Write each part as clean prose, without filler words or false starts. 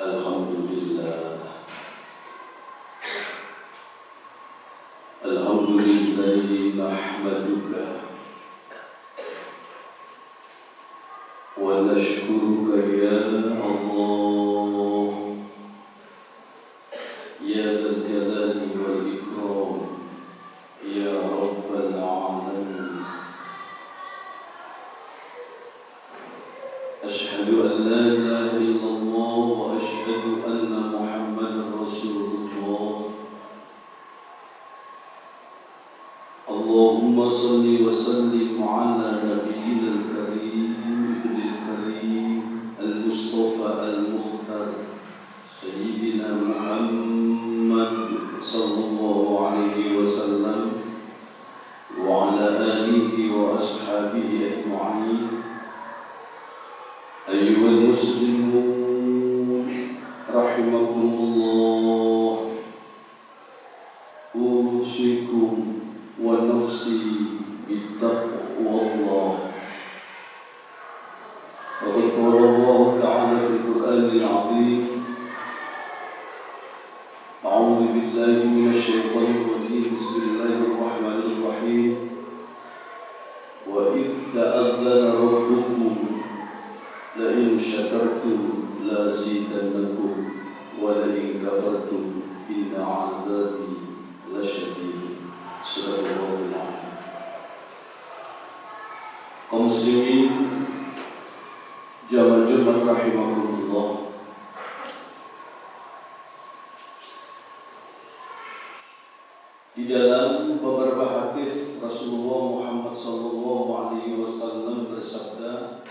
Alhamdulillah, Alhamdulillahi nahmaduka wa nashkuruka ya Allah, ya dzal jalali wal ikram, ya rabbal alamin. Ashhadu an la ilaha illallah wa ashhadu anna Muhammadan Rasulullah. Allahumma salli wa sallim ala nabiyyina al-karim ibnil karim al-mustafa al-mukhtar sayyidina Muhammad sallallahu alaihi wasallam wa ala alihi wa ashabihi ajma'in. Ayyuhal muslimun rahimakumullah, usikum wa nafsi bittaqwallah. Faqad qala Allah ta'ala fil Qur'anil 'azim, a'udzu billahi minasy syaithanir rajim, bismillahir rahmanir rahim. Wa idh ta'adzana rabbukum la in syakartum la zidannakum wa la in kafartum inna 'adzabi lasyadid. Subhanallahul a'lam. Kaum muslimin jamaah Jumat rahimakumullah, di dalam beberapa hadis Rasulullah Muhammad sallallahu alaihi wasallam bersabda,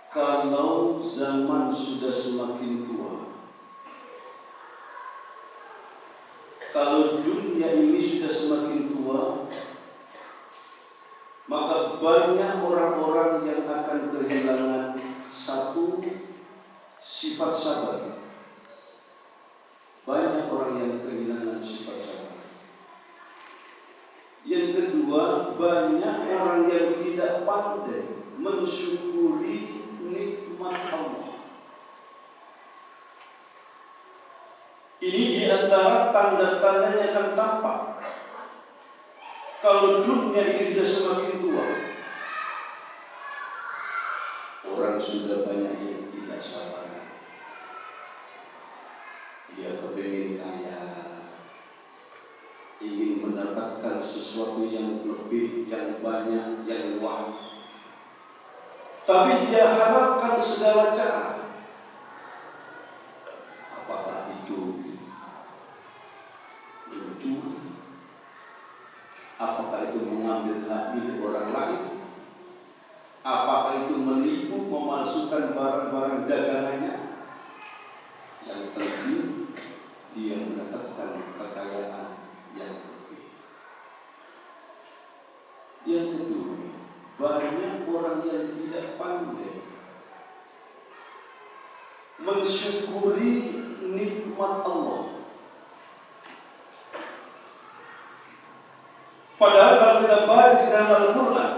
kalau zaman sudah semakin tua, kalau dunia ini sudah semakin tua, maka banyak orang-orang yang akan kehilangan satu sifat sabar. Banyak orang yang kehilangan sifat sabar. Yang kedua, banyak orang yang tidak pandai mensyukuri nikmat Allah. Ini di antara tanda-tanda yang akan tampak kalau dunia ini sudah semakin tua. Orang sudah banyak yang tidak sabar. Dia kepingin kaya, ingin mendapatkan sesuatu yang lebih, yang banyak, yang wah. Tapi dia harapkan segala cara. Apakah itu mencuri? Apakah itu mengambil hak milik orang lain? Apakah itu menipu, memalsukan barang-barang dagangannya? Yang penting dia mendapatkan kekayaan yang lebih. Yang kedua, banyak orang yang tidak pandai mensyukuri nikmat Allah. Padahal kalau kita baca di dalam Al-Quran,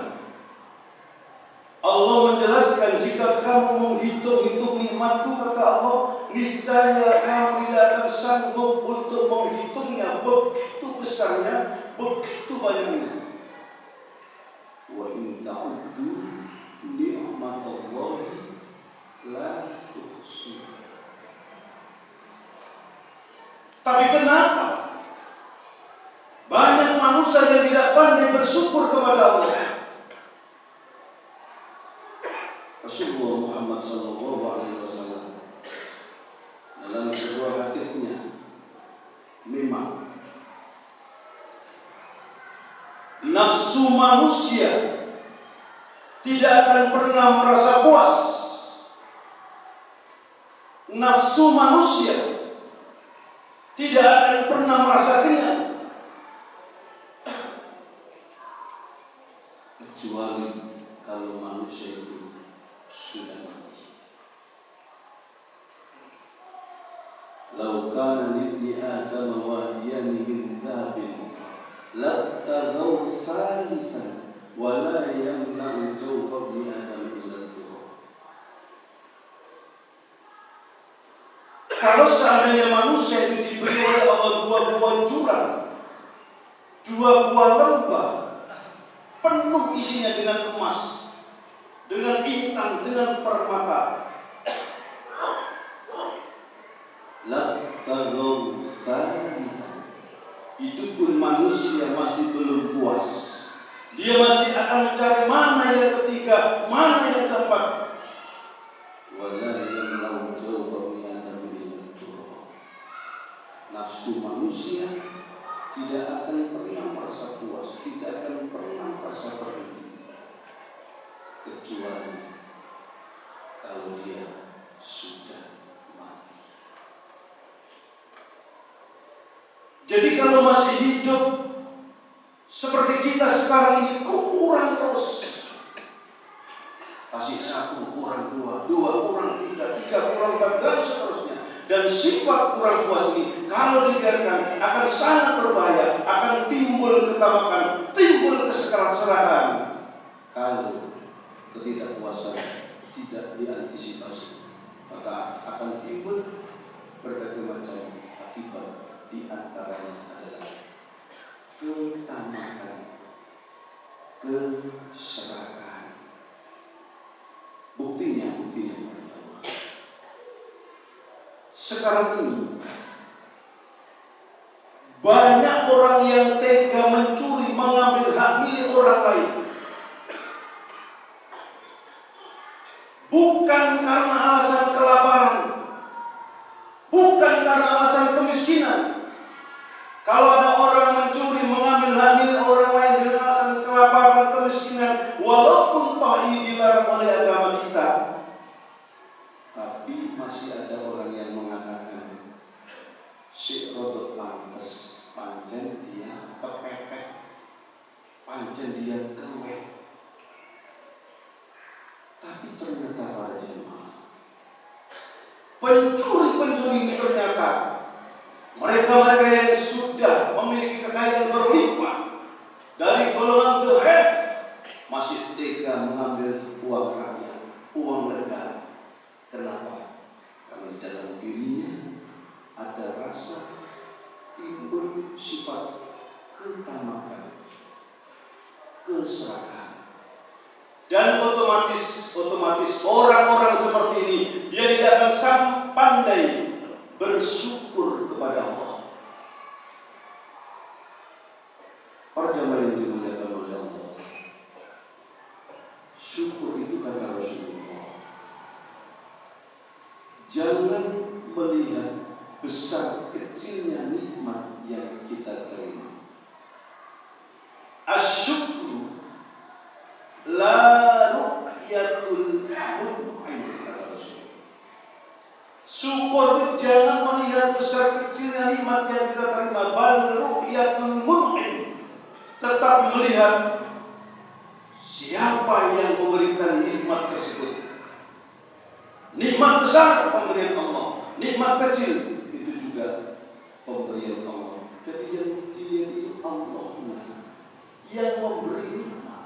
Allah menjelaskan, jika kamu menghitung-hitung nikmatku, kata Allah, niscaya kamu tidak akan sanggup untuk menghitungnya. Begitu besarnya, begitu banyaknya. Wa in ta'uddu ni'matallahi la tuhsuha. Tapi kenapa banyak manusia yang tidak pandai bersyukur kepada Allah? Rasulullah Muhammad sallallahu alaihi wasallam dalam sebuah hadisnya, memang nafsu manusia tidak akan pernah merasa puas. Nafsu manusia tidak akan pernah merasa kenyang, kecuali kalau manusia itu sudah mati. Lau kana libni Adam wadiyan min dhabin labtaghaw thalithan wa la yamna'u jawfa ibni Adam illa al-turab. Kalau seandainya manusia itu diberi oleh Allah dua buah jurang, dua buah lembah, penuh isinya dengan emas, dengan intan, dengan permata, itu pun manusia masih belum puas. Dia masih akan mencari mana yang ketiga, mana yang keempat. Nafsu manusia tidak akan pernah merasa puas, tidak akan pernah merasa berhenti, kecuali kalau dia sudah mati. Jadi kalau masih hidup seperti kita sekarang ini, kurang terus. Kasih satu, kurang dua, dua kurang tiga, tiga kurang empat, dan seterusnya. Dan sifat kurang puas ini kalau dibiarkan akan sangat berbahaya, akan timbul ketamakan, timbul keserakahan. Kalau ketidakpuasan tidak diantisipasi, maka akan timbul berbagai macam akibat. Di antaranya adalah ketamakan, keserakahan. Buktinya sekarang ini banyak orang yang tega mencuri, mengambil hak milik orang lain, bukan karena alasan kelaparan, bukan karena alasan kemiskinan. Kalau ada orang mencuri, mengambil hak milik orang lain dengan alasan kelaparan, kemiskinan, walaupun toh ini dilarang oleh agama kita, tapi masih ada orang yang mengatakan si rodok pantes, pancen dia kepepet, pancen dia keluar. Tapi ternyata para jemaah, pencuri-pencuri ini ternyata mereka-mereka yang sudah memiliki kekayaan berlimpah dari golongan the have, masih tega mengambil uang rakyat, uang negara. Kenapa? Karena dalam dirinya ada rasa timbul sifat ketamakan, keserakahan. Dan otomatis orang-orang seperti ini dia tidak akan pandai bersyukur kepada Allah. Para jemaah yang dimuliakan oleh Allah, syukur itu kata Rasulullah, jangan melihat besar kecilnya nikmat yang kita terima. Asyukru la ru'yatul mun'im, kata Rasul. Syukur itu jangan melihat besar kecilnya nikmat yang kita terima, bal ru'yatul mun'im, tetap melihat siapa yang memberikan nikmat tersebut. Nikmat besar pemberian Allah, nikmat kecil itu juga pemberian Allah. Jadi dia itu Allah yang memberi nikmat.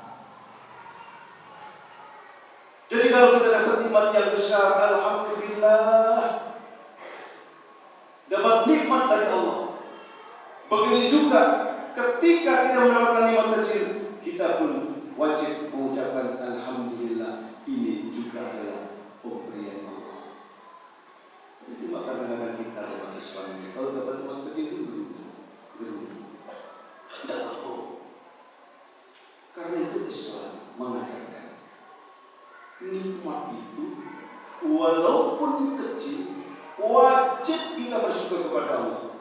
Jadi kalau kita dapat nikmat yang besar, alhamdulillah, dapat nikmat dari Allah. Begini juga ketika kita mendapatkan nikmat kecil, kita pun wajib mengucapkan alhamdulillah, ini juga adalah pemberian Allah. Itu maka kadang-kadang kita dapat Islam ini, kalau dapat nikmat kecil itu gerundung, tidak tahu. Karena itu Islam mengajarkan nikmat itu walaupun kecil wajib kita bersyukur kepada Allah.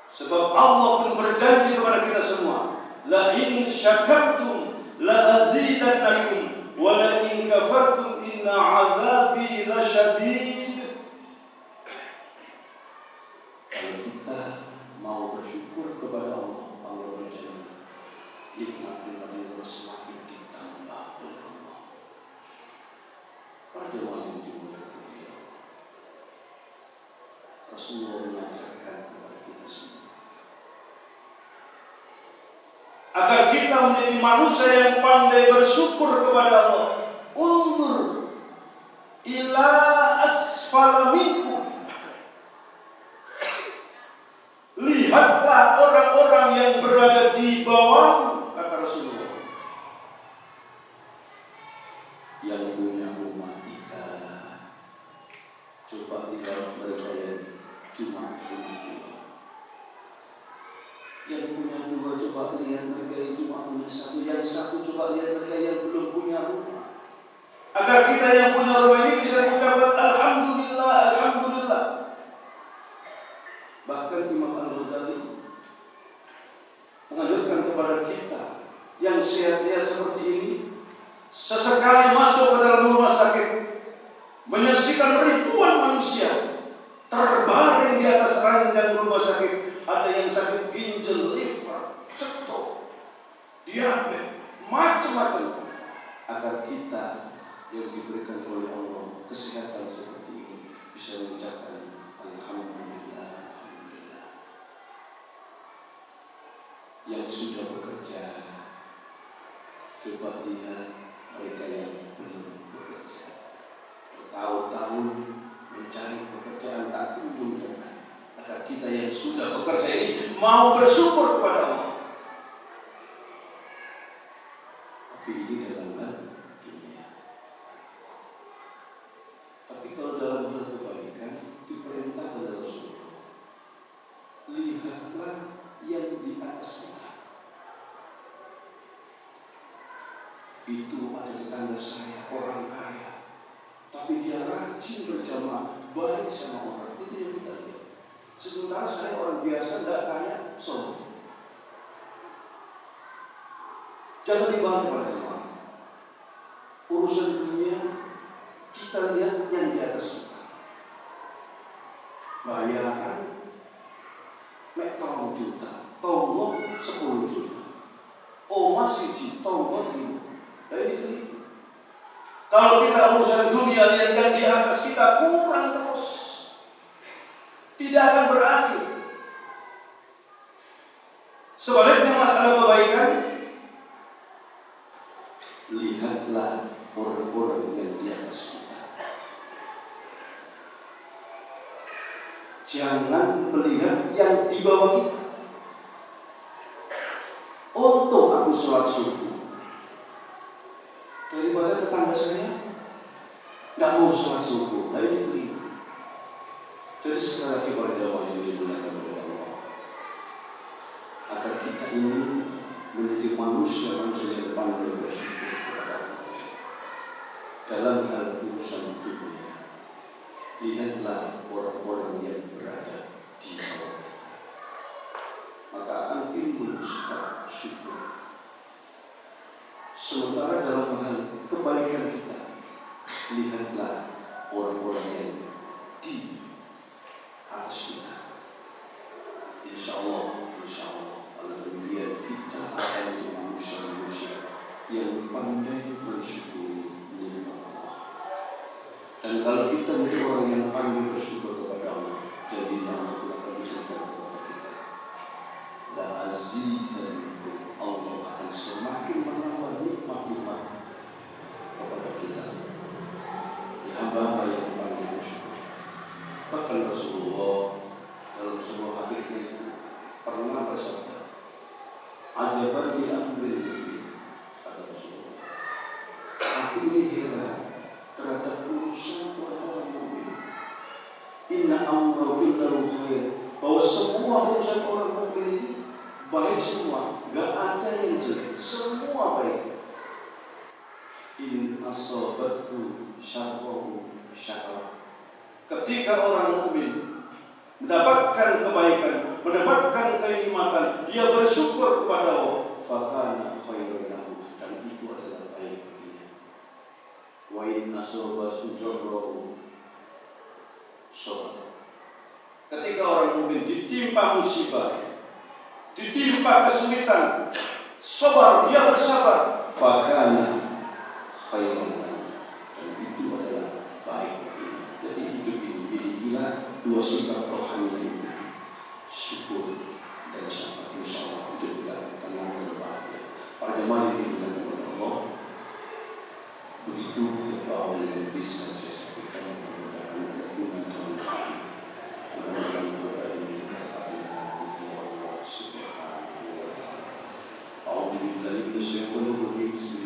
Sebab Allah pun berjanji kepada kita semua, la in syakartum la azidannakum wa la in kafartum inna azabi lasyadid. Kalau kita mau bersyukur kepada Allah, Allah berjanji nikmat-nikmat itu semakin ditambah oleh Allah. Para jemaah yang dimuliakan oleh Allah, Rasulullah mengajarkan kepada kita semua agar kita menjadi manusia yang pandai bersyukur kepada Allah. Undur ila asfala minkum, cuma punya dua. Yang punya dua coba lihat mereka yang cuma punya satu. Yang satu coba lihat mereka yang belum punya rumah. Agar kita yang punya rumah ini bisa mengucapkan Alhamdulillah, Alhamdulillah. Bahkan Imam Al-Ghazali menganjurkan kepada kita yang sehat-sehat seperti ini, sesekali masuk ke dalam rumah sakit, menyaksikan ribuan manusia terbaring di atas ranjang rumah sakit. Ada yang sakit ginjal, liver, cetok, diabetes, macam-macam. Agar kita yang diberikan oleh Allah kesehatan seperti ini bisa mengucapkan Alhamdulillah, Alhamdulillah. Yang sudah bekerja, coba lihat mereka yang belum bekerja. Bertahun-tahun mencari pekerjaan tak kunjung dapat. Agar kita yang sudah bekerja ini mau bersyukur kepada Allah. Tapi ini dalam hal dunia. Tapi kalau dalam hal kebaikan diperintah oleh Rasulullah, lihatlah yang di atas kita. Itu ada tetangga saya, orang kaya, tapi dia rajin berjamaah, baik sama orang. Itu yang kita lihat. Sementara saya orang biasa, tidak kaya, sombong. Jangan dibahas pada orang. Urusan dunia kita lihat yang di atas kita. Bayaran mek 3 juta, tonggo 10 juta. Oh masih tonggo 5. Nah ini. Kalau kita urusan dunia lihat yang di atas kita kurang terus. Tidak akan berakhir. Sebaliknya masalah kebaikan, lihatlah orang-orang yang di atas kita. Jangan melihat yang di bawah kita. Untung aku sholat subuh, daripada tetangga saya nggak mau sholat subuh. Nah ini terima. Jadi sekali lagi para jamaah yang dimuliakan oleh Allah, agar kita ini menjadi manusia yang pandai bersyukur kepada Allah dalam hal urusan dunia. Lihatlah orang-orang yang berada di bawah kita. Maka antimbul sifat syukur. Sementara dalam hal kebaikan kita, lihatlah orang-orang yang di atas kita. Insya Allah kalau demikian kita akan menjadi manusia-manusia yang pandai bersyukur kepada Allah. Dan kalau kita menjadi orang yang pandai bersyukur kepada Allah, jadi nama Allah akan diberikan kepada kita. La azidannakum, Allah akan semakin menambah nikmat-nikmat kepada kita. Ya hamba yang pandai bersyukur. Bahkan Rasulullah dalam sebuah hadisnya pernah bersabda, "Ajaban li amril mu'min," kata Rasulullah. Aku ini heran terhadap urusan orang mukmin. Inna amra kullahu khair, bahwa semua urusan orang mukmin ini baik semua, enggak ada yang jelek, semua baik. In asabathu syarrun syakara. Ketika orang mukmin mendapatkan kebaikan, mendapatkan kenikmatan, dia bersyukur kepada Allah, fakana khairan lahu, dan itu adalah baik baginya. Wa inna asabathu darrun sabar. Ketika orang mukmin ditimpa musibah, ditimpa kesulitan, sabar, dia bersabar, fakana khairan lahu, dan itu adalah baik baginya. Jadi hidup ini milikilah dua sifat rohani ini, syukur dan sabar. Insya Allah hidup kita tenang dan bahagia. Para jemaah yang dimuliakan oleh Allah, begitu awal yang bisa saya sampaikan, mudah-mudahan berguna dalam hati, mudah-mudahan doa ini Allah Subhanahu wa Ta'ala. A'udzubillahi minasyaitonir rajim.